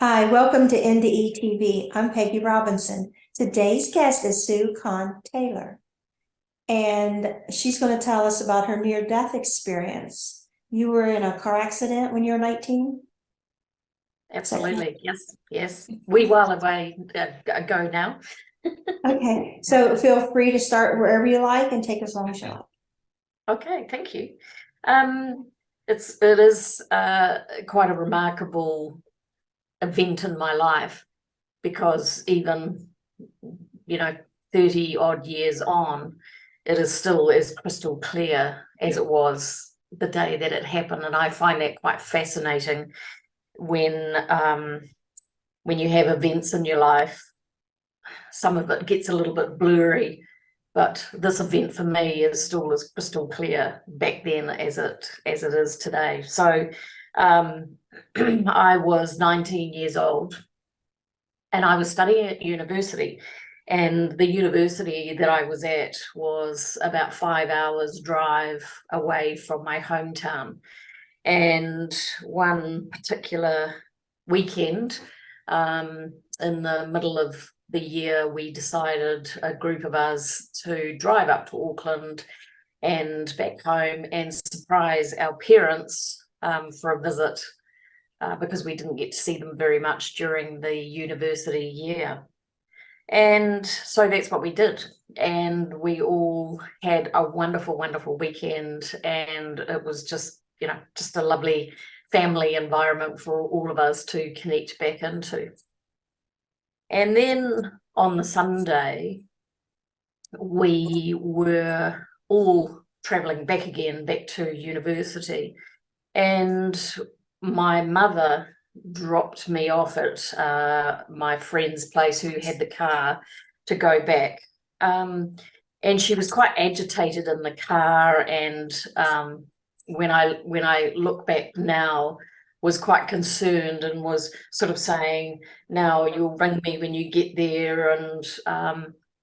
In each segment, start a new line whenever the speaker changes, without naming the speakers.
Hi, welcome to NDE TV. I'm Peggy Robinson. Today's guest is Sue Kohn-Taylor, and she's going to tell us about her near-death experience. You were in a car accident when you were 19?
Absolutely. Yes, yes. We while away ago now.
Okay, so feel free to start wherever you like and take as long as you like.
Okay, thank you. It is quite a remarkable event in my life because even 30 odd years on, it is still as crystal clear as it was the day that it happened. And I find that quite fascinating when you have events in your life. Some of it gets a little bit blurry, but this event for me is still as crystal clear back then as it is today. So I was 19 years old and I was studying at university, and the university that I was at was about 5 hours drive away from my hometown. And one particular weekend, in the middle of the year, we decided, a group of us, to drive up to Auckland and back home and surprise our parents for a visit, because we didn't get to see them very much during the university year. And so that's what we did. And we all had a wonderful, wonderful weekend. And it was just a lovely family environment for all of us to connect back into. And then on the Sunday, we were all traveling back to university. And my mother dropped me off at my friend's place, who had the car, to go back. And she was quite agitated in the car, and when I look back now, was quite concerned and was sort of saying, "Now you'll ring me when you get there," and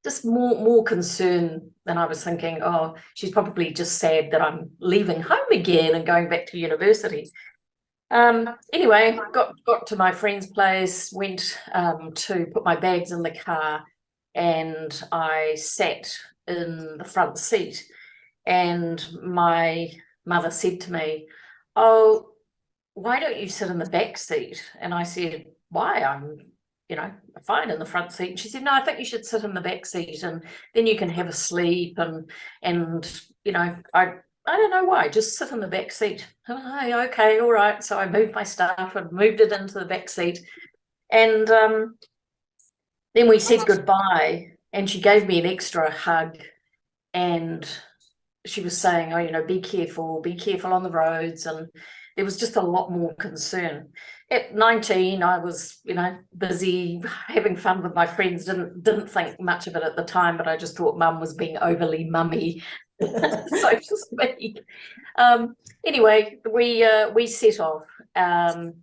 just more concern than I was thinking, oh, she's probably just sad that I'm leaving home again and going back to university. Anyway, got to my friend's place, went to put my bags in the car, and I sat in the front seat. And my mother said to me, "Oh, why don't you sit in the back seat?" And I said, "Why? I'm fine in the front seat." And she said, "No, I think you should sit in the back seat, and then you can have a sleep, and I don't know why, just sit in the back seat." Oh, okay, all right. So I moved my stuff and moved it into the back seat. And then we said goodbye, and she gave me an extra hug. And she was saying, "Oh, be careful on the roads." And there was just a lot more concern. At 19, I was, busy having fun with my friends. Didn't think much of it at the time, but I just thought Mum was being overly mummy, so to speak. Anyway, we set off, and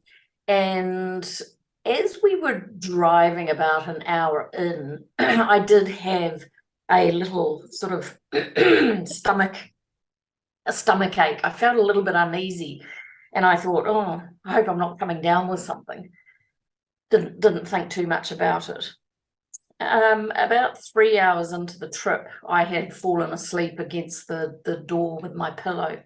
as we were driving about an hour in, I did have a little sort of stomach ache. I felt a little bit uneasy, and I thought, oh, I hope I'm not coming down with something. Didn't think too much about it. About 3 hours into the trip, I had fallen asleep against the door with my pillow,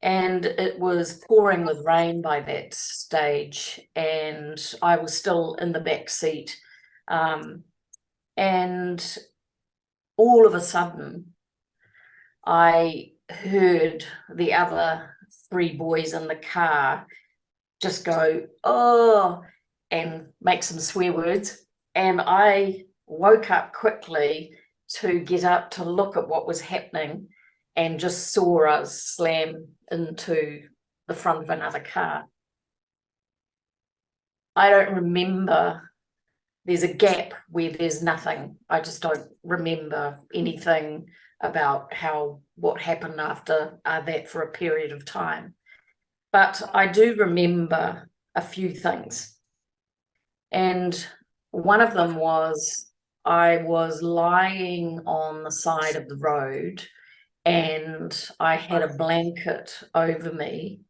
and it was pouring with rain by that stage, and I was still in the back seat, and all of a sudden I heard the other three boys in the car just go, "Oh," and make some swear words. And I woke up quickly to get up to look at what was happening, and just saw us slam into the front of another car. I don't remember. There's a gap where there's nothing. I just don't remember anything about what happened after that for a period of time. But I do remember a few things. And one of them was, I was lying on the side of the road, and I had a blanket over me,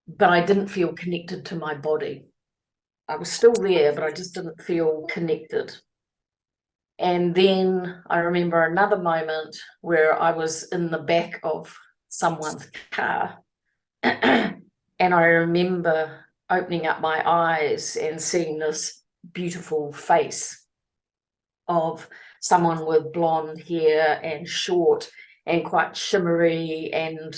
but I didn't feel connected to my body. I was still there, but I just didn't feel connected. And then I remember another moment where I was in the back of someone's car. And I remember opening up my eyes and seeing this beautiful face of someone with blonde hair and short and quite shimmery and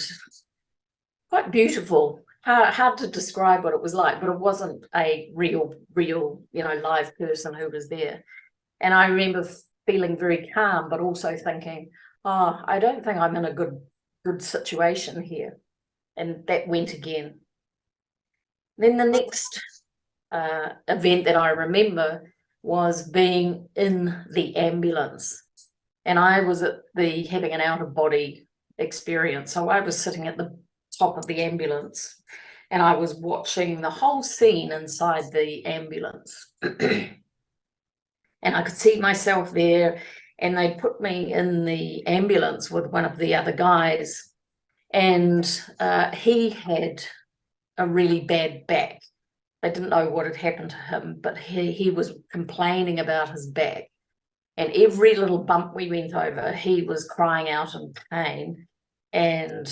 quite beautiful. Hard to describe what it was like, but it wasn't a real, live person who was there. And I remember feeling very calm, but also thinking, oh, I don't think I'm in a good situation here. And that went again. Then the next event that I remember was being in the ambulance. And I was having an out-of-body experience. So I was sitting at the top of the ambulance and I was watching the whole scene inside the ambulance. And I could see myself there, and they put me in the ambulance with one of the other guys, and he had a really bad back. They didn't know what had happened to him, but he was complaining about his back. And every little bump we went over, he was crying out in pain. And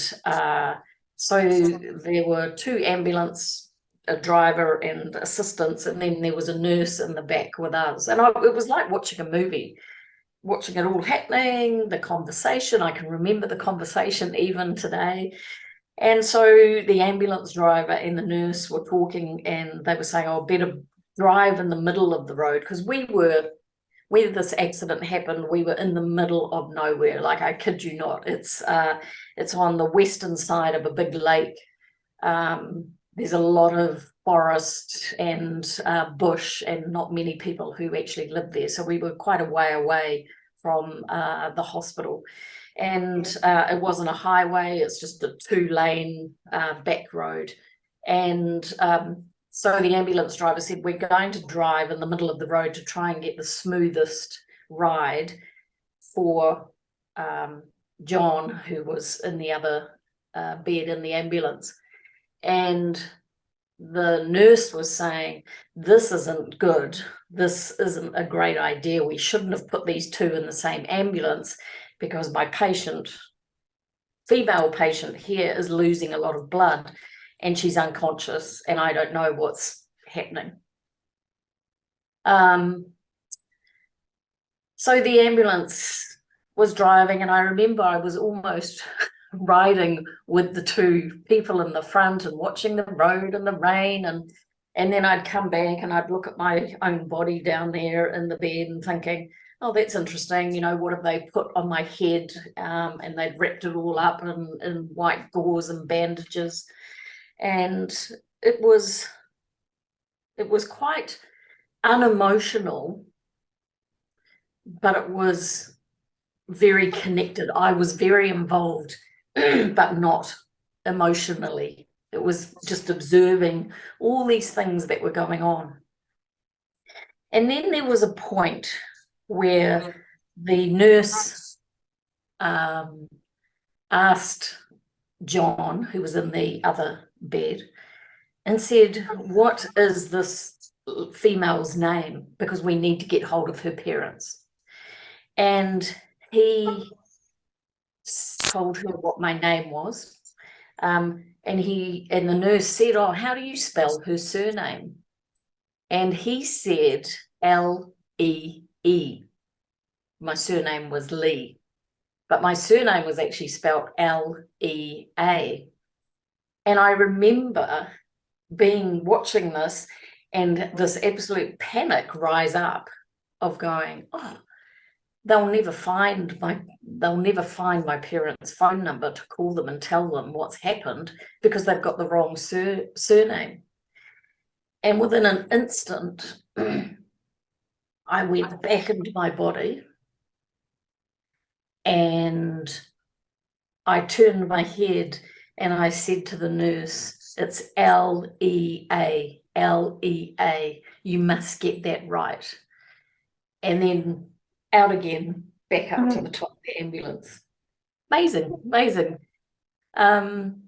so there were two ambulance, a driver and assistants, and then there was a nurse in the back with us. And it was like watching a movie, watching it all happening, the conversation. I can remember the conversation even today. And so the ambulance driver and the nurse were talking, and they were saying, oh, better drive in the middle of the road, because where this accident happened, we were in the middle of nowhere. Like, I kid you not, it's on the western side of a big lake. There's a lot of forest and bush, and not many people who actually live there. So we were quite a way away from the hospital. And it wasn't a highway, it's just a 2-lane back road. And so the ambulance driver said, we're going to drive in the middle of the road to try and get the smoothest ride for John, who was in the other bed in the ambulance. And the nurse was saying, this isn't good. This isn't a great idea. We shouldn't have put these two in the same ambulance, because my female patient here is losing a lot of blood and she's unconscious, and I don't know what's happening. So the ambulance was driving, and I remember I was almost riding with the two people in the front and watching the road and the rain, and then I'd come back and I'd look at my own body down there in the bed and thinking, oh, that's interesting, what have they put on my head? And they'd wrapped it all up in white gauze and bandages. And it was quite unemotional, but it was very connected. I was very involved, but not emotionally. It was just observing all these things that were going on. And then there was a point where the nurse asked John, who was in the other bed, and said, what is this female's name? Because we need to get hold of her parents. And he told her what my name was. And the nurse said, oh, how do you spell her surname? And he said, L-E-E. My surname was Lee, but my surname was actually spelled L-E-A. And I remember watching this, and this absolute panic rise up of going, oh, they'll never find my parents' phone number to call them and tell them what's happened, because they've got the wrong surname. And within an instant, I went back into my body, and I turned my head and I said to the nurse, it's L-E-A, L-E-A. You must get that right. And then out again, back up to the top of the ambulance. Amazing, amazing. And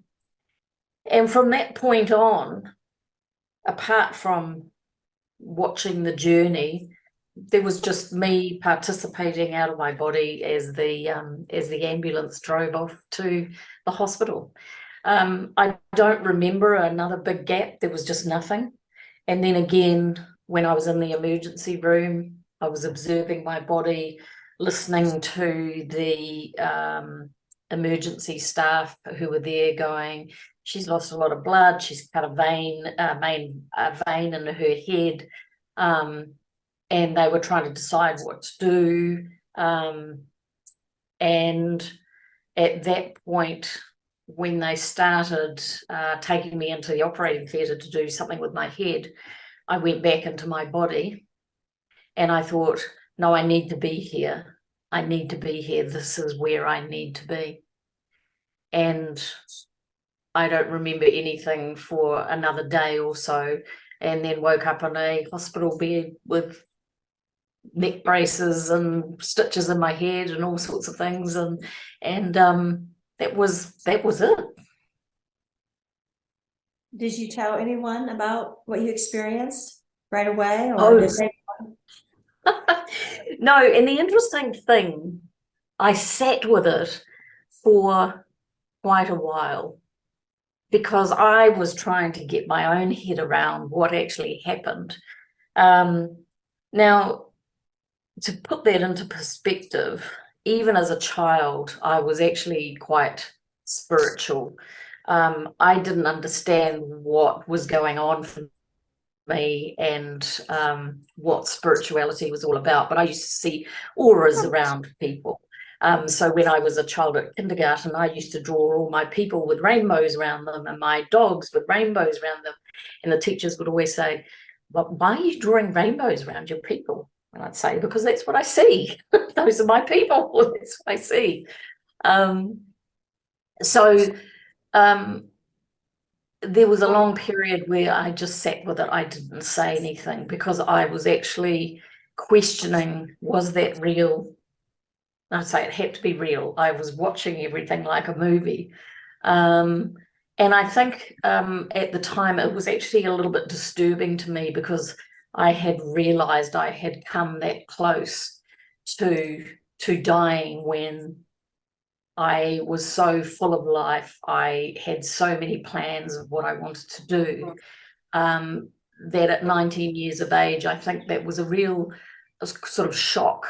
from that point on, apart from watching the journey, there was just me participating out of my body as the ambulance drove off to the hospital. I don't remember another big gap. There was just nothing. And then again, when I was in the emergency room, I was observing my body, listening to the emergency staff who were there going, she's lost a lot of blood, she's cut a vein in her head. And they were trying to decide what to do. And at that point, when they started taking me into the operating theatre to do something with my head, I went back into my body and I thought, no, I need to be here. I need to be here. This is where I need to be. And I don't remember anything for another day or so, and then woke up in a hospital bed with neck braces and stitches in my head and all sorts of things, and that was it.
Did you tell anyone about what you experienced right away, or
Oh.
did they?
No, and the interesting thing, I sat with it for quite a while because I was trying to get my own head around what actually happened. Now, to put that into perspective, even as a child, I was actually quite spiritual. I didn't understand what was going on for me and what spirituality was all about, but I used to see auras around people. So when I was a child at kindergarten, I used to draw all my people with rainbows around them and my dogs with rainbows around them. And the teachers would always say, well, why are you drawing rainbows around your people? And I'd say, because that's what I see. Those are my people. That's what I see. There was a long period where I just sat with it. I didn't say anything because I was actually questioning, was that real? I'd say it had to be real. I was watching everything like a movie. And I think at the time it was actually a little bit disturbing to me because I had realized I had come that close to dying when I was so full of life. I had so many plans of what I wanted to do, that at 19 years of age, I think that was a real sort of shock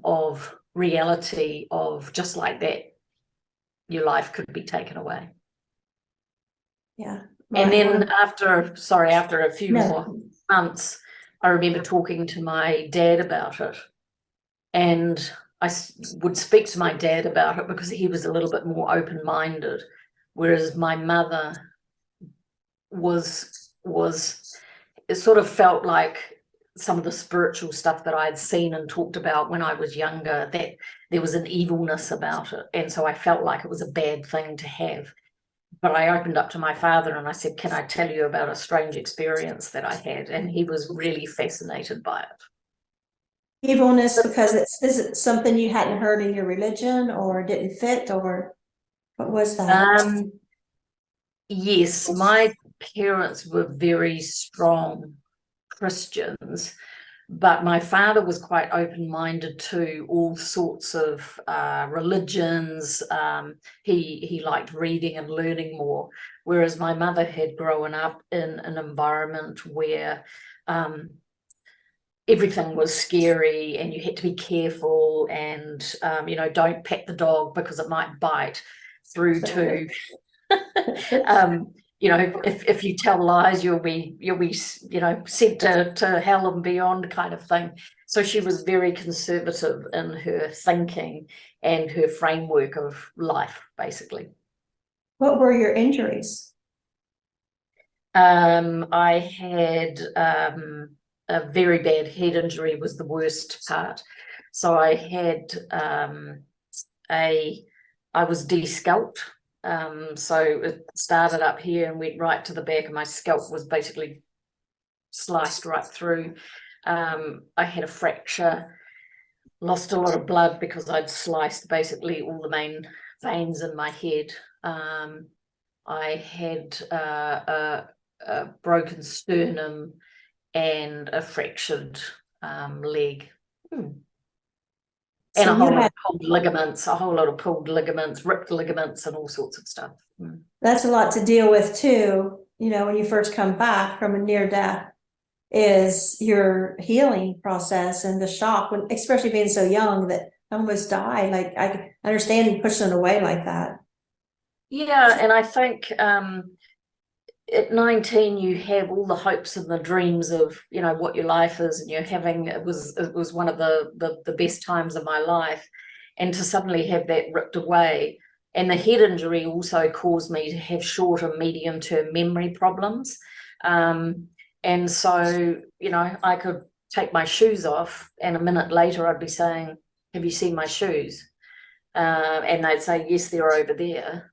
of reality of just like that, your life could be taken away.
Yeah.
And then after a few
No.
more months, I remember talking to my dad about it. And I would speak to my dad about it because he was a little bit more open-minded, whereas my mother it sort of felt like some of the spiritual stuff that I had seen and talked about when I was younger, that there was an evilness about it. And so I felt like it was a bad thing to have. But I opened up to my father and I said, can I tell you about a strange experience that I had? And he was really fascinated by it.
Evilness because is it something you hadn't heard in your religion or didn't fit, or what was that?
Yes, my parents were very strong Christians, but my father was quite open-minded to all sorts of religions. He liked reading and learning more, whereas my mother had grown up in an environment where everything was scary and you had to be careful and don't pet the dog because it might bite, through to if you tell lies, you'll be sent to hell and beyond, kind of thing. So she was very conservative in her thinking and her framework of life, basically.
What were your injuries?
I had a very bad head injury was the worst part. So I had I was de-scalped. So it started up here and went right to the back, and my scalp was basically sliced right through. I had a fracture, lost a lot of blood because I'd sliced basically all the main veins in my head. I had a broken sternum and a fractured leg.
So
And a
you
whole lot
had,
of pulled ligaments, ripped ligaments, and all sorts of stuff.
that's a lot to deal with too, you know, when you first come back from a near death, is your healing process and the shock, when, especially being so young that almost died. Like, I understand you pushing it away like that.
Yeah, and I think at 19 you have all the hopes and the dreams of, you know, what your life is, and you're having, it was one of the best times of my life, and to suddenly have that ripped away. And the head injury also caused me to have short and medium term memory problems, and so, you know, I could take my shoes off and a minute later I'd be saying, have you seen my shoes? And they'd say, yes, they're over there.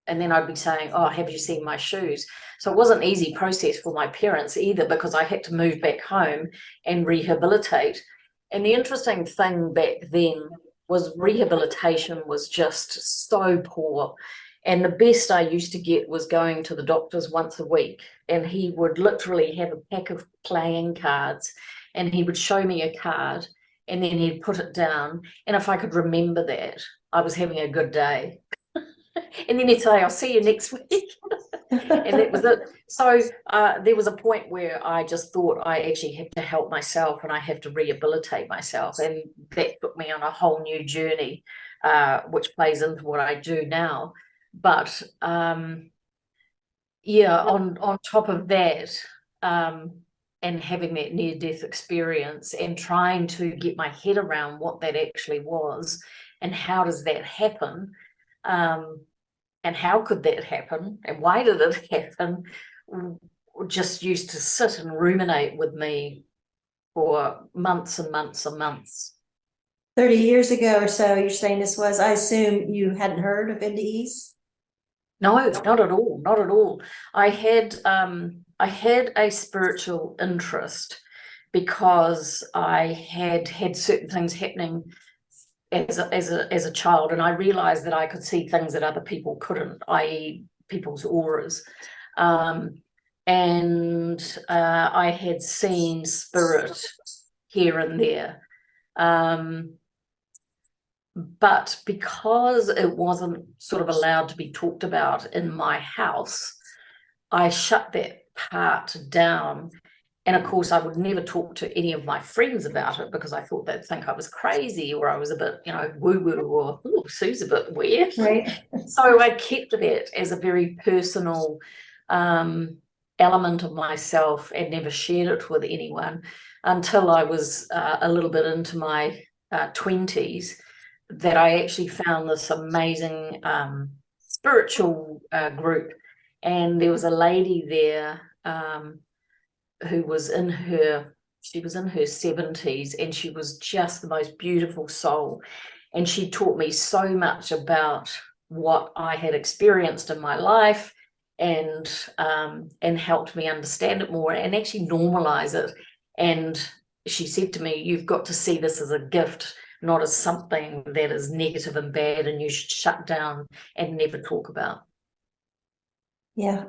And then I'd be saying, oh, have you seen my shoes? So it wasn't an easy process for my parents either, because I had to move back home and rehabilitate. And the interesting thing back then was rehabilitation was just so poor. And the best I used to get was going to the doctors once a week, and he would literally have a pack of playing cards, and he would show me a card, and then he'd put it down. And if I could remember that, I was having a good day. And then he'd say, I'll see you next week. And that was it. So there was a point where I just thought I actually have to help myself and I have to rehabilitate myself. And that took me on a whole new journey, which plays into what I do now. But yeah, on top of that, and having that near-death experience and trying to get my head around what that actually was and how does that happen, and how could that happen and why did it happen, just used to sit and ruminate with me for months and months and months.
30 years ago or so, you're saying this was, I assume you hadn't heard of NDEs?
No, not at all, not at all. I had a spiritual interest because I had certain things happening as a child, and I realized that I could see things that other people couldn't, i.e. people's auras. And I had seen spirit here and there. But because it wasn't sort of allowed to be talked about in my house, I shut that part down. And of course, I would never talk to any of my friends about it because I thought they'd think I was crazy or I was a bit, you know, woo-woo, or, oh, Sue's a bit weird.
Right.
So I kept that as a very personal element of myself and never shared it with anyone until I was a little bit into my 20s, that I actually found this amazing spiritual group. And there was a lady there who was in her 70s, and she was just the most beautiful soul. And she taught me so much about what I had experienced in my life, and helped me understand it more and actually normalize it. And she said to me, you've got to see this as a gift, not as something that is negative and bad and you should shut down and never talk about.
Yeah.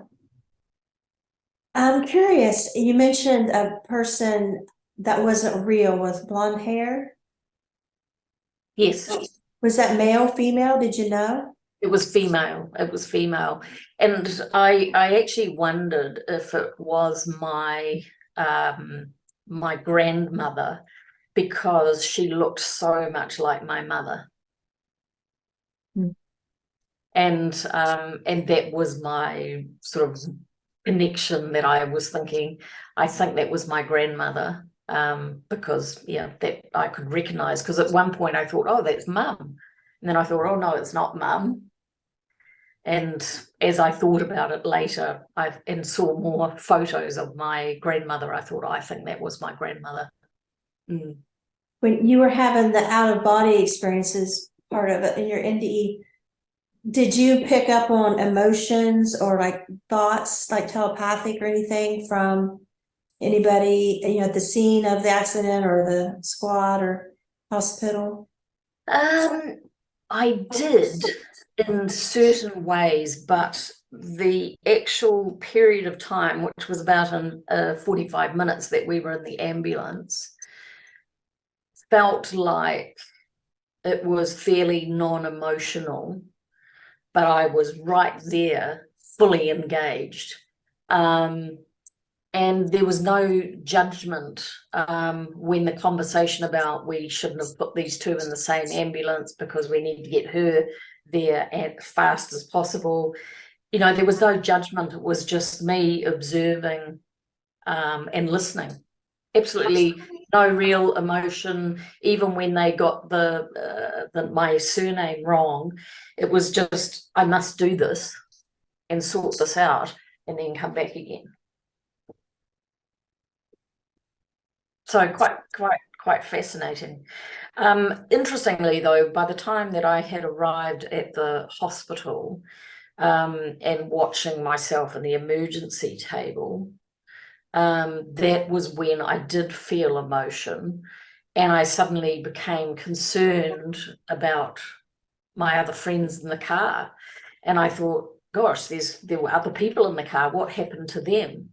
I'm curious, you mentioned a person that wasn't real with blonde hair.
Yes.
Was that male, female? Did you know?
It was female. It was female. And I actually wondered if it was my my grandmother, because she looked so much like my mother. And that was my sort of connection that I was thinking. I think that was my grandmother, because yeah, that I could recognize, because at one point I thought, oh, that's mum. And then I thought, oh no, it's not mum. And as I thought about it later, and saw more photos of my grandmother, I thought, oh, I think that was my grandmother.
When you were having the out-of-body experiences part of it in your NDE, did you pick up on emotions or like thoughts, like telepathic or anything from anybody, you know, at the scene of the accident or the squad or hospital?
I did in certain ways, but the actual period of time, which was about 45 minutes that we were in the ambulance, felt like it was fairly non-emotional, but I was right there, fully engaged. And there was no judgment when the conversation about we shouldn't have put these two in the same ambulance because we need to get her there as fast as possible. You know, there was no judgment. It was just me observing and listening. Absolutely no real emotion. Even when they got my surname wrong, it was just, I must do this and sort this out and then come back again. So quite fascinating. Interestingly, though, by the time that I had arrived at the hospital and watching myself in the emergency table, that was when I did feel emotion, and I suddenly became concerned about my other friends in the car. And I thought, gosh, there were other people in the car. What happened to them?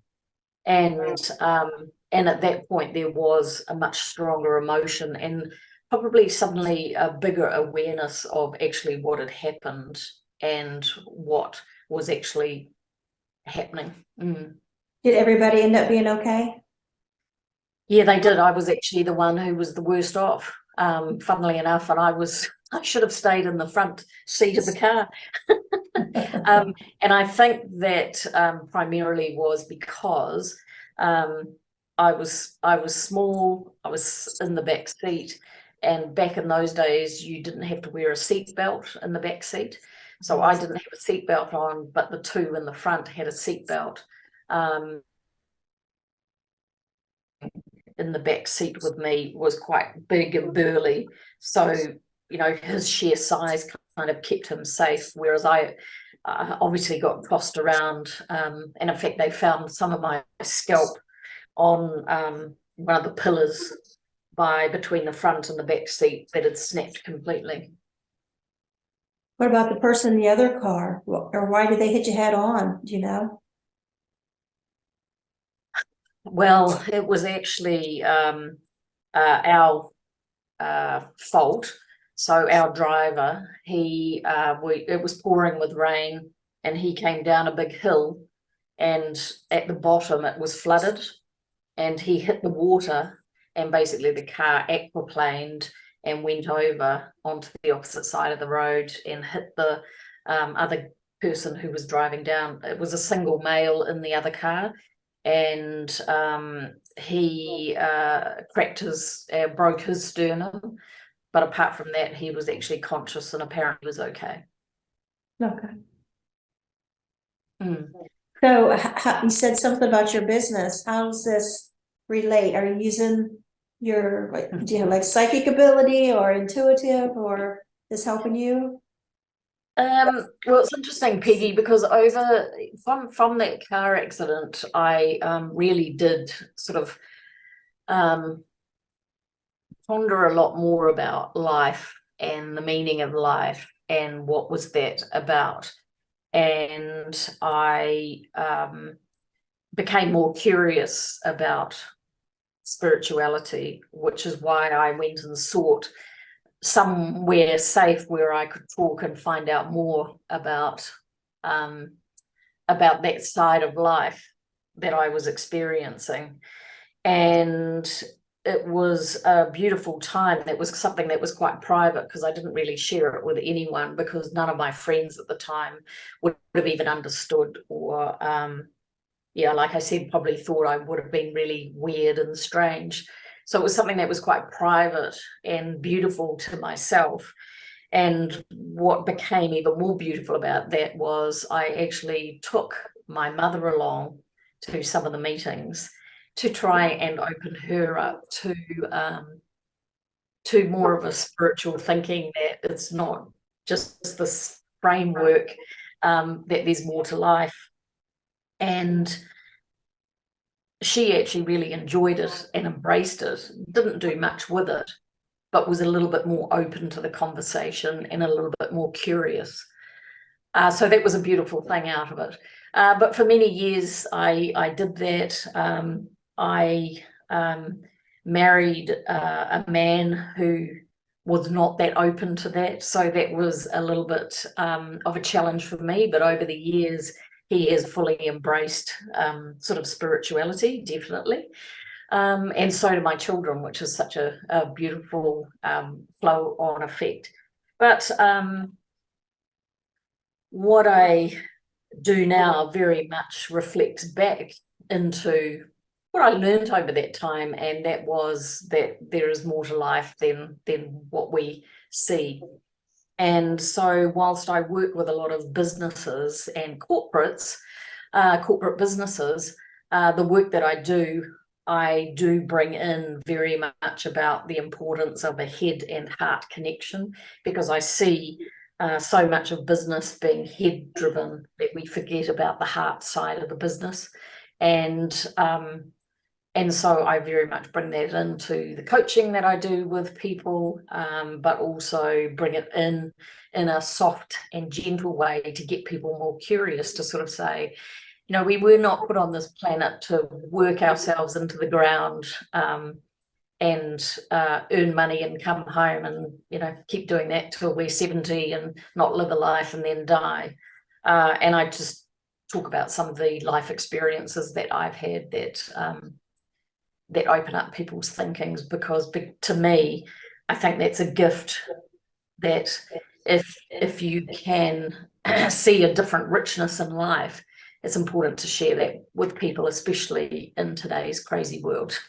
And at that point there was a much stronger emotion and probably suddenly a bigger awareness of actually what had happened and what was actually happening.
Did everybody end up being okay?
Yeah, they did. I was actually the one who was the worst off, funnily enough, and I should have stayed in the front seat of the car. And I think that primarily was because I was small, I was in the back seat, and back in those days you didn't have to wear a seat belt in the back seat. So I didn't have a seat belt on, but the two in the front had a seat belt in the back seat with me was quite big and burly. So, you know, his sheer size kind of kept him safe, whereas I obviously got tossed around. And in fact, they found some of my scalp on one of the pillars between the front and the back seat that had snapped completely.
What about the person in the other car? Or why did they hit you head on? Do you know?
Well, it was actually our fault. So our driver, it was pouring with rain, and he came down a big hill, and at the bottom it was flooded, and he hit the water, and basically the car aquaplaned and went over onto the opposite side of the road and hit the other person who was driving down. It was a single male in the other car, and he broke his sternum, but apart from that he was actually conscious and apparently was okay.
Okay. So you said something about your business. How does this relate? Are you using do you have like psychic ability or intuitive, or is helping you?
Well, it's interesting, Peggy, because from that car accident, I really did sort of ponder a lot more about life and the meaning of life and what was that about. And I became more curious about spirituality, which is why I went and sought somewhere safe where I could talk and find out more about that side of life that I was experiencing. And it was a beautiful time. That was something that was quite private because I didn't really share it with anyone, because none of my friends at the time would have even understood, or yeah, like I said, probably thought I would have been really weird and strange. So it was something that was quite private and beautiful to myself. And what became even more beautiful about that was I actually took my mother along to some of the meetings to try and open her up to more of a spiritual thinking, that it's not just this framework, that there's more to life. And she actually really enjoyed it and embraced it, didn't do much with it, but was a little bit more open to the conversation and a little bit more curious. So that was a beautiful thing out of it. But for many years, I did that. I married a man who was not that open to that. So that was a little bit of a challenge for me. But over the years, he has fully embraced sort of spirituality, definitely. And so do my children, which is such a beautiful flow-on effect. But what I do now very much reflects back into what I learned over that time, and that was that there is more to life than what we see. And so whilst I work with a lot of businesses and corporate businesses, the work that I do bring in very much about the importance of a head and heart connection, because I see so much of business being head driven that we forget about the heart side of the business. And so I very much bring that into the coaching that I do with people, but also bring it in a soft and gentle way to get people more curious, to sort of say, you know, we were not put on this planet to work ourselves into the ground and earn money and come home and, you know, keep doing that till we're 70 and not live a life and then die. And I just talk about some of the life experiences that I've had that open up people's thinkings, because to me, I think that's a gift, that if you can see a different richness in life, it's important to share that with people, especially in today's crazy world.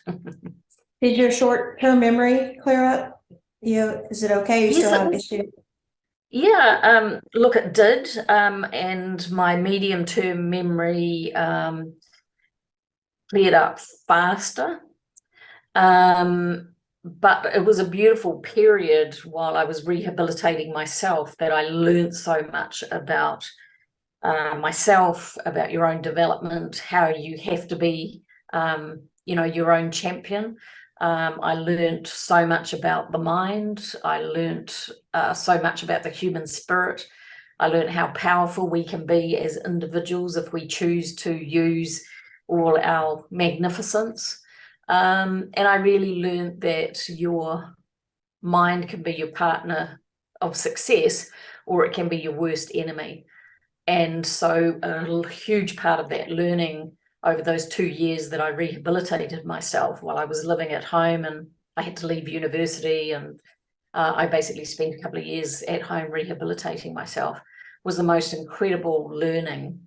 Did your short-term memory clear up? Is it okay? You
Yes,
still have issues?
Yeah, look, it did. And my medium-term memory cleared up faster. But it was a beautiful period while I was rehabilitating myself, that I learned so much about myself, about your own development, how you have to be, you know, your own champion. I learned so much about the mind. I learned so much about the human spirit. I learned how powerful we can be as individuals if we choose to use all our magnificence. And I really learned that your mind can be your partner of success, or it can be your worst enemy. And so a huge part of that learning over those 2 years that I rehabilitated myself while I was living at home, and I had to leave university, and I basically spent a couple of years at home rehabilitating myself, was the most incredible learning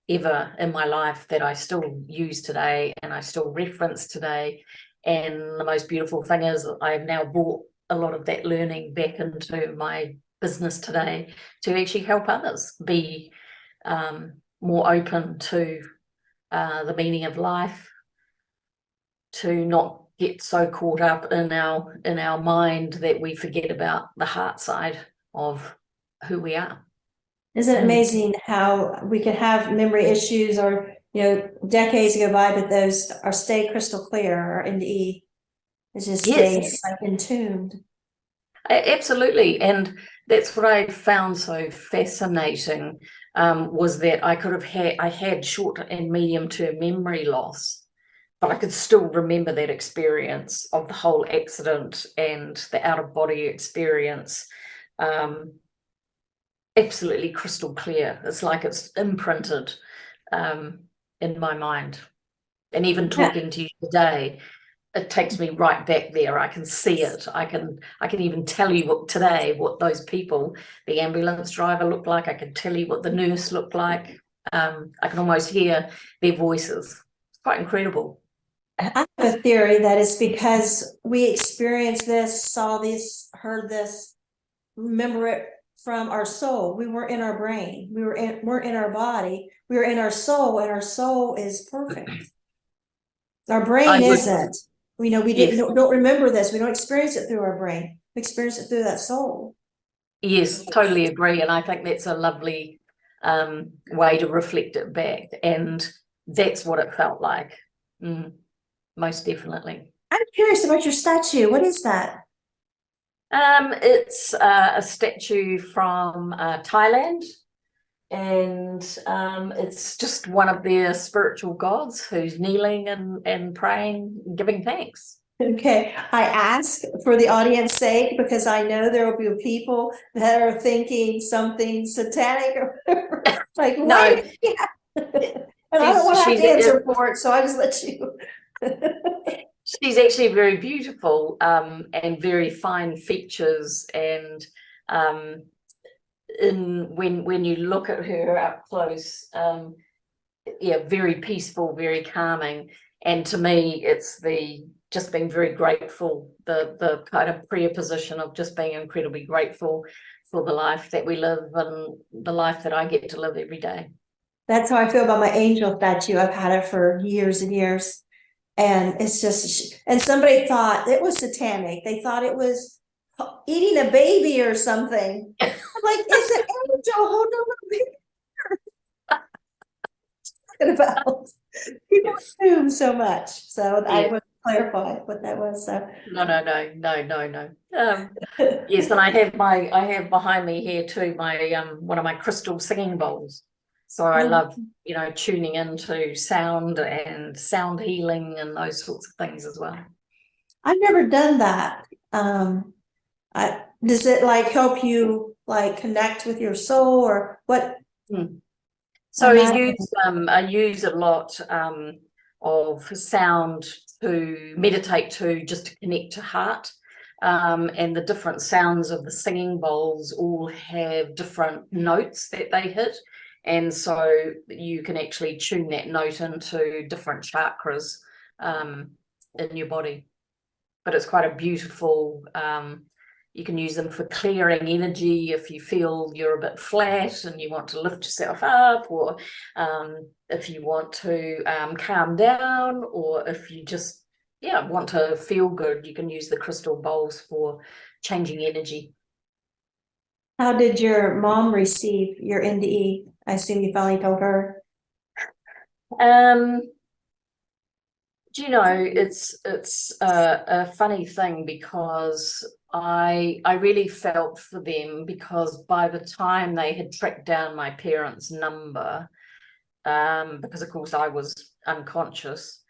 ever in my life, that I still use today and I still reference today. And the most beautiful thing is I've now brought a lot of that learning back into my business today to actually help others be more open to the meaning of life, to not get so caught up in our mind that we forget about the heart side of who we are.
Isn't it amazing how we can have memory issues, or decades go by, but those are stay crystal clear, or NDE it just stays like entombed.
Absolutely. And that's what I found so fascinating, was that I had short and medium term memory loss, but I could still remember that experience of the whole accident and the out of body experience. Absolutely crystal clear. It's like it's imprinted in my mind. And even talking to you today, it takes me right back there. I can see it. I can even tell you what those people, the ambulance driver, looked like. I can tell you what the nurse looked like. I can almost hear their voices. It's quite incredible.
I have a theory that it's because we experienced this, saw this, heard this, remember it from our soul. We weren't in our brain. Weren't in our body. We were in our soul, and our soul is perfect. Our brain isn't. We don't remember this. We don't experience it through our brain. We experience it through that soul.
Yes, totally agree. And I think that's a lovely way to reflect it back. And that's what it felt like. Most definitely.
I'm curious about your statue. What is that?
It's a statue from Thailand, and it's just one of their spiritual gods who's kneeling and praying, giving thanks.
Okay, I ask for the audience sake because I know there will be people that are thinking something satanic or whatever. Like,
No,
why? Yeah. And I don't want to have to answer for it, so I just let you.
she's actually very beautiful, and very fine features, and when you look at her up close, yeah, very peaceful, very calming. And to me, it's just being very grateful, the kind of prayer position of just being incredibly grateful for the life that we live and the life that I get to live every day.
That's how I feel about my angel statue. I've had it for years and years. And it's just, and somebody thought it was satanic. They thought it was eating a baby or something. I'm like, it's an angel holding a baby. About people assume so much, so I would clarify what that was. So
no. Yes, and I have behind me here too my one of my crystal singing bowls. So I love, tuning into sound and sound healing and those sorts of things as well.
I've never done that. Does it like help you like connect with your soul or what?
So I use a lot of sound to meditate to, just to connect to heart. And the different sounds of the singing bowls all have different notes that they hit. And so you can actually tune that note into different chakras in your body. But it's quite a beautiful, you can use them for clearing energy if you feel you're a bit flat and you want to lift yourself up, or if you want to calm down, or if you just want to feel good, you can use the crystal bowls for changing energy.
How did your mom receive your NDE? I assume you finally told her.
It's a funny thing because I really felt for them, because by the time they had tracked down my parents' number, because of course I was unconscious,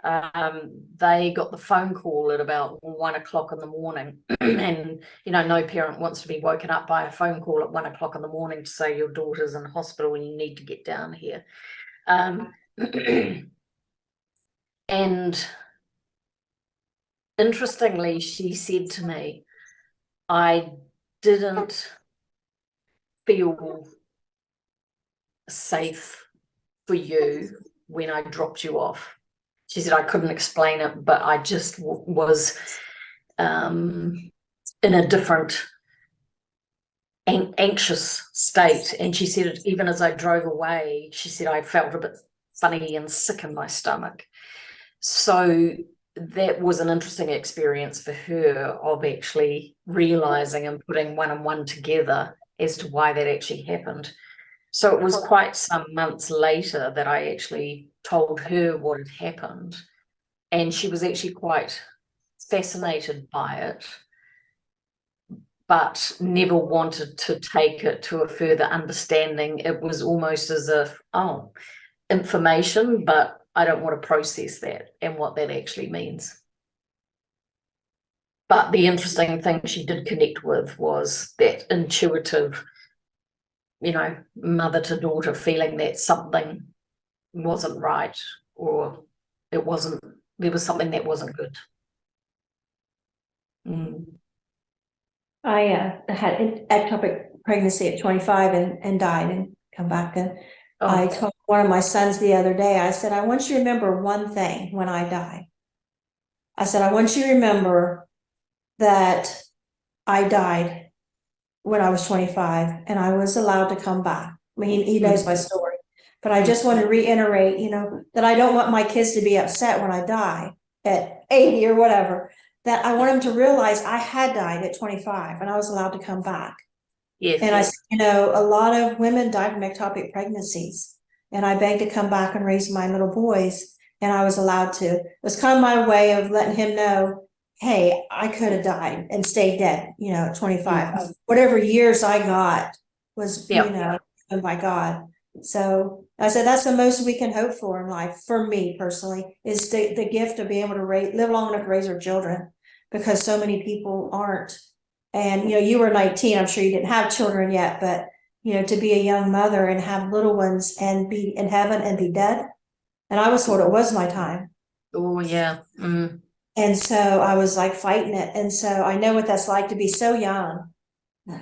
they got the phone call at about 1 o'clock in the morning. And no parent wants to be woken up by a phone call at 1 o'clock in the morning to say your daughter's in hospital and you need to get down here. And interestingly, she said to me, I didn't feel safe for you when I dropped you off. She said, I couldn't explain it, but I just was in a different anxious state. And she said, even as I drove away, she said, I felt a bit funny and sick in my stomach. So that was an interesting experience for her, of actually realizing and putting one and one together as to why that actually happened. So it was quite some months later that I actually told her what had happened, and she was actually quite fascinated by it, but never wanted to take it to a further understanding. It was almost as if, oh, information, but I don't want to process that and what that actually means. But the interesting thing she did connect with was that intuitive, mother to daughter feeling that something wasn't right, or there was something that wasn't good.
I had ectopic pregnancy at 25 and died and come back. And I told one of my sons the other day, I said, I want you to remember one thing when I die. I said, I want you to remember that I died when I was 25 and I was allowed to come back. I mean, he knows my story, but I just want to reiterate, that I don't want my kids to be upset when I die at 80 or whatever, that I want them to realize I had died at 25 and I was allowed to come back.
Yes.
And I said, a lot of women die from ectopic pregnancies, and I begged to come back and raise my little boys, and I was allowed to. It was kind of my way of letting him know, hey, I could have died and stayed dead, at 25. Whatever years I got was, given by God. So I said, that's the most we can hope for in life, for me personally, is the gift of being able to live long enough to raise our children, because so many people aren't. And, you were 19, I'm sure you didn't have children yet, but, to be a young mother and have little ones and be in heaven and be dead. And I was told it was my time.
Oh, yeah. Mm.
And so I was like fighting it. And so I know what that's like to be so young.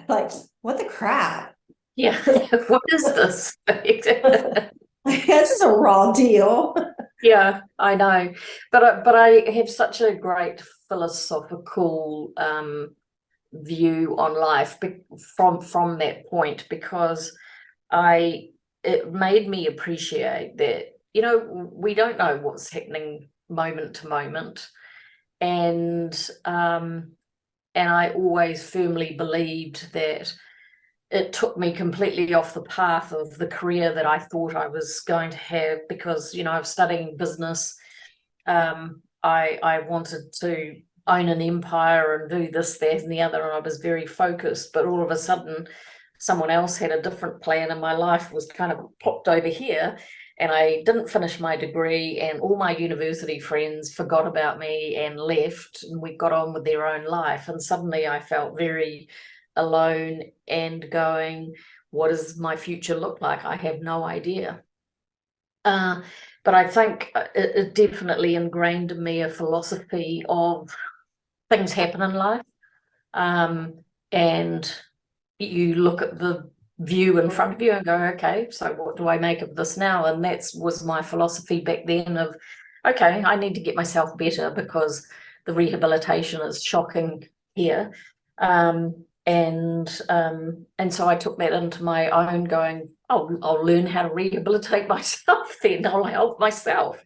Like, what the crap?
Yeah. What is this?
This is a raw deal.
Yeah, I know. But I have such a great philosophical view on life from that point, because it made me appreciate that, we don't know what's happening moment to moment. And I always firmly believed that it took me completely off the path of the career that I thought I was going to have, because, I was studying business. I wanted to own an empire and do this, that, and the other, and I was very focused. But all of a sudden, someone else had a different plan, and my life was kind of popped over here, and I didn't finish my degree, and all my university friends forgot about me and left, and we got on with their own life. And suddenly I felt very alone and going, what does my future look like? I have no idea. But I think it definitely ingrained in me a philosophy of things happen in life. And you look at the view in front of you and go, okay, so what do I make of this now? And that was my philosophy back then of, okay, I need to get myself better, because the rehabilitation is shocking here. And so I took that into my own, going, oh, I'll learn how to rehabilitate myself then, I'll help myself.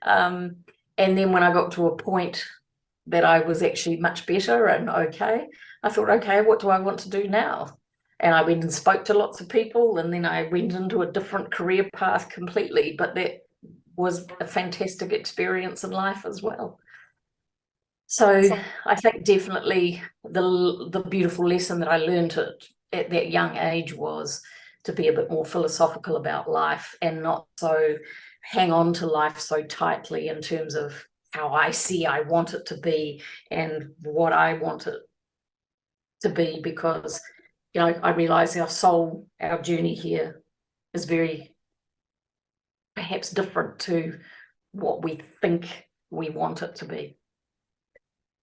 And then when I got to a point that I was actually much better and okay, I thought, okay, what do I want to do now? And I went and spoke to lots of people, and then I went into a different career path completely. But that was a fantastic experience in life as well. So I think definitely the beautiful lesson that I learned at that young age was to be a bit more philosophical about life, and not so hang on to life so tightly in terms of how I want it to be and what I want it to be, because I realize our journey here is very perhaps different to what we think we want it to be.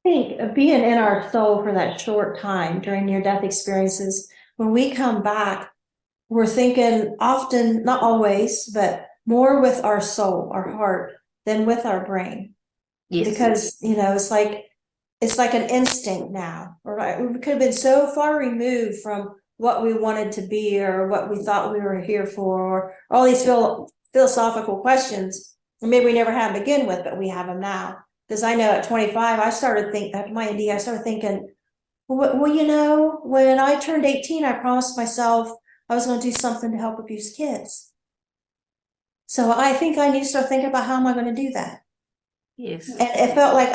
I think being in our soul for that short time during near-death experiences, when we come back, we're thinking often, not always, but more with our soul, our heart, than with our brain.
Yes.
Because, it's like an instinct now, right? We could have been so far removed from what we wanted to be or what we thought we were here for, or all these philosophical questions. And maybe we never had to begin with, but we have them now. Because I know at 25, I started thinking, after my NDE, I started thinking, well, when I turned 18, I promised myself I was going to do something to help abused kids. So I think I need to start thinking about how am I going to do that?
Yes.
And it felt like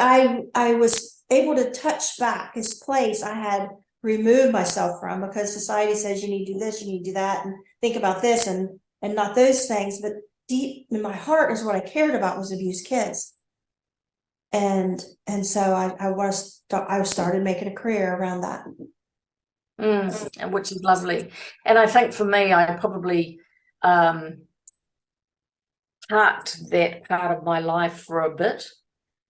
I was able to touch back this place I had removed myself from, because society says you need to do this, you need to do that, and think about this and not those things. But deep in my heart is what I cared about was abused kids. And so I started making a career around that.
Which is lovely. And I think for me, I probably parked that part of my life for a bit,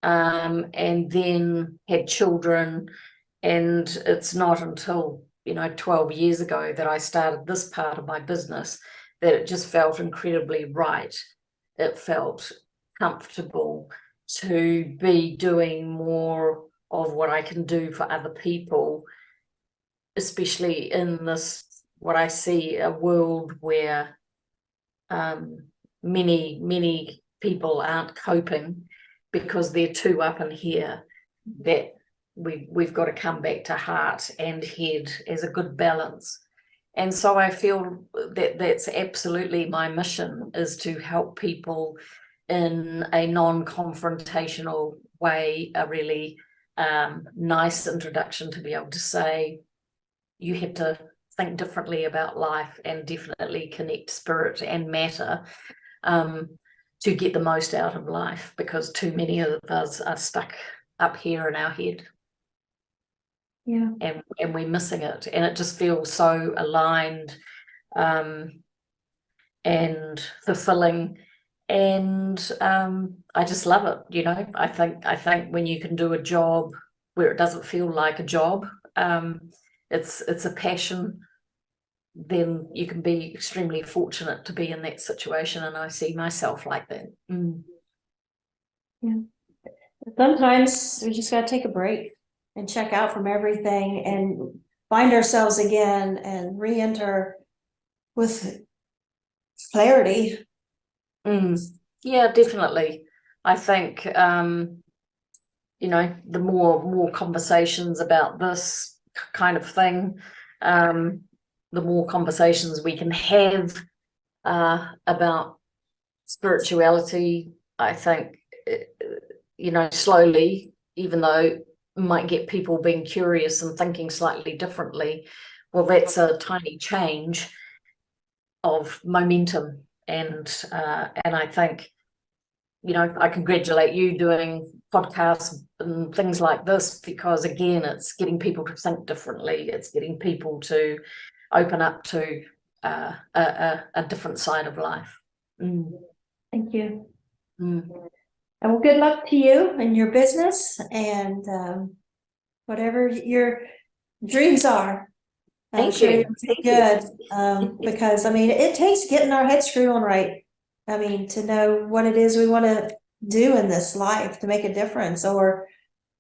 and then had children. And it's not until 12 years ago that I started this part of my business that it just felt incredibly right. It felt comfortable to be doing more of what I can do for other people, especially in this, what I see, a world where many people aren't coping because they're too up in here, that we've got to come back to heart and head as a good balance. And so I feel that that's absolutely my mission, is to help people in a non-confrontational way, a really nice introduction to be able to say, you have to think differently about life and definitely connect spirit and matter to get the most out of life, because too many of us are stuck up here in our head.
Yeah.
And we're missing it, and it just feels so aligned and fulfilling, and I just love it. You know, I think when you can do a job where it doesn't feel like a job, it's a passion, then you can be extremely fortunate to be in that situation, and I see myself like that.
Yeah. Sometimes we just got to take a break and check out from everything and find ourselves again and re-enter with clarity.
Yeah, definitely. I think you know, the more conversations about this kind of thing, the more conversations we can have about spirituality, I think, you know, slowly, even though it might get people being curious and thinking slightly differently, well, that's a tiny change of momentum. And I think, you know, I congratulate you doing podcasts and things like this, because again, it's getting people to think differently. It's getting people to open up to a different side of life.
Thank you. And well, good luck to you and your business and whatever your dreams are. I'm sure you'll do good. Because I mean, it takes getting our head screwed on right. I mean, to know what it is we want to do in this life to make a difference, or,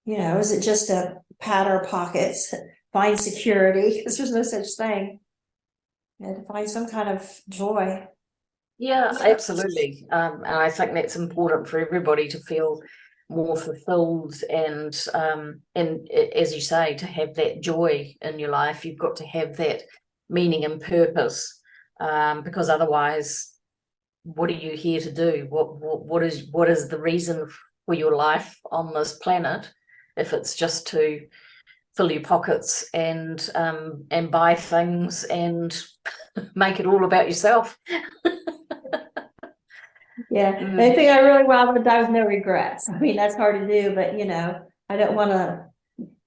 you know, is it just to pad our pockets, find security, because there's no such thing, and to find some kind of joy.
Yeah, absolutely. And I think that's important for everybody to feel more fulfilled, and as you say, to have that joy in your life. You've got to have that meaning and purpose, because otherwise, what are you here to do? What is the reason for your life on this planet if it's just to fill your pockets and buy things and make it all about yourself?
Yeah, the only thing I really want to die with no regrets. I mean, that's hard to do, but you know, I don't want to,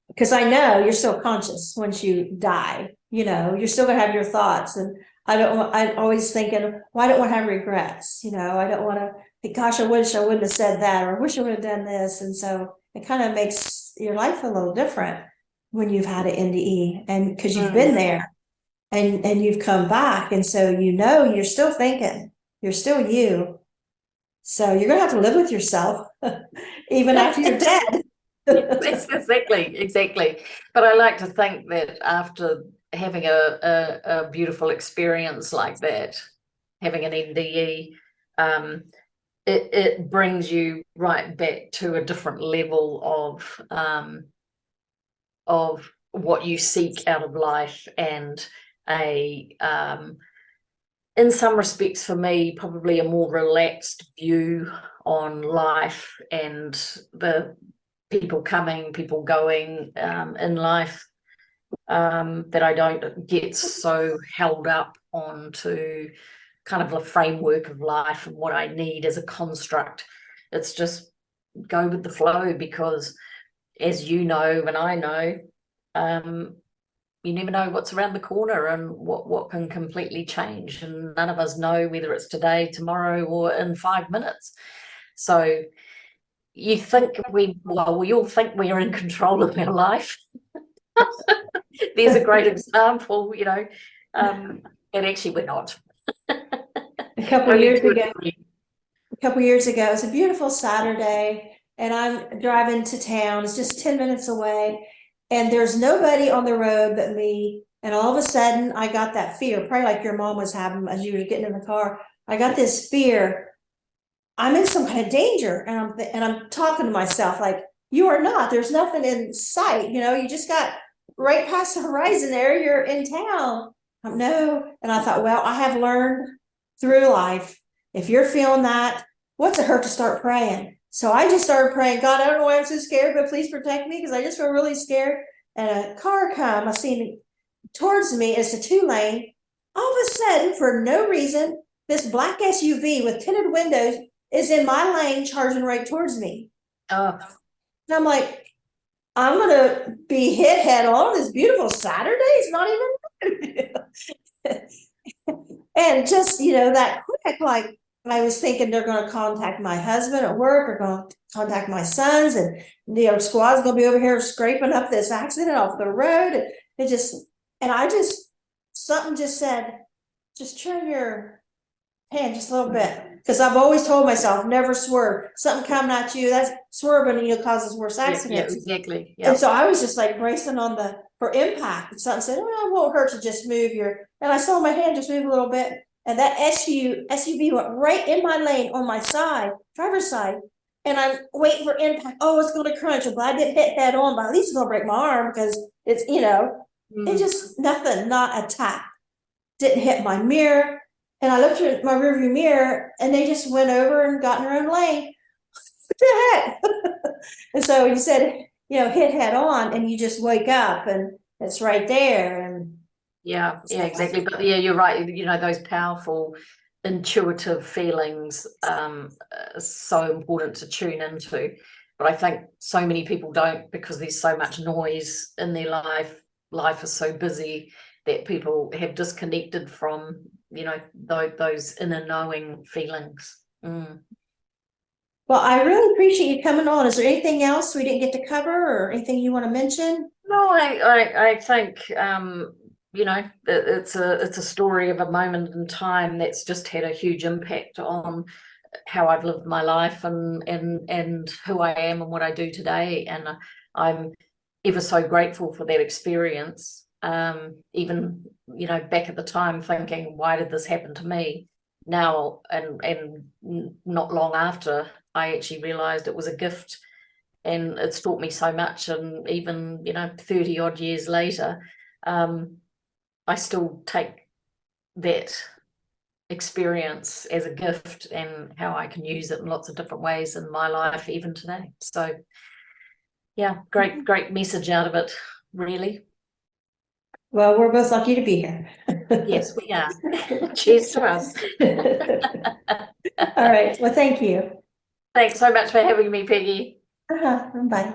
because I know you're still conscious once you die. You know, you're still gonna have your thoughts, and I don't want. I'm always thinking, well, I don't want to have regrets. You know, I don't want to think, gosh, I wish I wouldn't have said that, or I wish I would have done this. And so it kind of makes your life a little different when you've had an NDE, and because you've been there, and you've come back, and so you know you're still thinking, you're still you. So you're gonna have to live with yourself even after you're dead.
Yes, exactly. But I like to think that after having a beautiful experience like that, having an NDE, it brings you right back to a different level of what you seek out of life, and in some respects, for me, probably a more relaxed view on life and the people coming, people going in life, that I don't get so held up onto kind of a framework of life and what I need as a construct. It's just go with the flow, because as you know and I know, you never know what's around the corner and what can completely change, and none of us know whether it's today, tomorrow, or in 5 minutes. So you think we all think we are in control of our life. There's a great example, you know, and actually we're not.
A couple years ago, it was a beautiful Saturday, and I'm driving to town. It's just 10 minutes away, and there's nobody on the road but me. And all of a sudden, I got that fear, probably like your mom was having as you were getting in the car. I got this fear. I'm in some kind of danger, and I'm talking to myself like, you are not. There's nothing in sight. You know, you just got right past the horizon there. You're in town. No. And I thought, well, I have learned through life, if you're feeling that, what's it hurt to start praying? So I just started praying, God, I don't know why I'm so scared, but please protect me, because I just feel really scared. And a car come, I seen towards me is a 2-lane. All of a sudden, for no reason, this black SUV with tinted windows is in my lane charging right towards me.
Oh,
And I'm like, I'm gonna be hit head on this beautiful Saturday. It's not even and just, that quick, like I was thinking they're gonna contact my husband at work or gonna contact my sons, and squad's gonna be over here scraping up this accident off the road. And something just said, just turn your hand just a little bit. Because I've always told myself, never swerve. Something coming at you, that's swerving, causes worse accidents.
yeah, exactly.
And so I was just like bracing for impact. And something said, oh, it won't hurt to just move and I saw my hand just move a little bit. And that SUV went right in my lane on my side, driver's side. And I'm waiting for impact. Oh, it's going to crunch. I'm glad I didn't hit head on, but at least it's going to break my arm because it's, it just nothing, not a tap. Didn't hit my mirror. And I looked at my rearview mirror and they just went over and got in their own lane. What the heck? And so you said, hit head on and you just wake up and it's right there. And
yeah, exactly. But yeah, you're right. Those powerful, intuitive feelings are so important to tune into. But I think so many people don't, because there's so much noise in their life. Life is so busy that people have disconnected from, those inner knowing feelings.
Well, I really appreciate you coming on. Is there anything else we didn't get to cover or anything you want to mention?
No, I think it's a story of a moment in time that's just had a huge impact on how I've lived my life and who I am and what I do today. And I'm ever so grateful for that experience. Even back at the time thinking, why did this happen to me? Now and not long after, I actually realized it was a gift, and it's taught me so much. And even 30 odd years later, I still take that experience as a gift and how I can use it in lots of different ways in my life even today. So yeah, great message out of it, really.
Well, we're both lucky to be here.
Yes, we are. Cheers to us.
All right. Well, thank you.
Thanks so much for having me, Peggy.
Bye.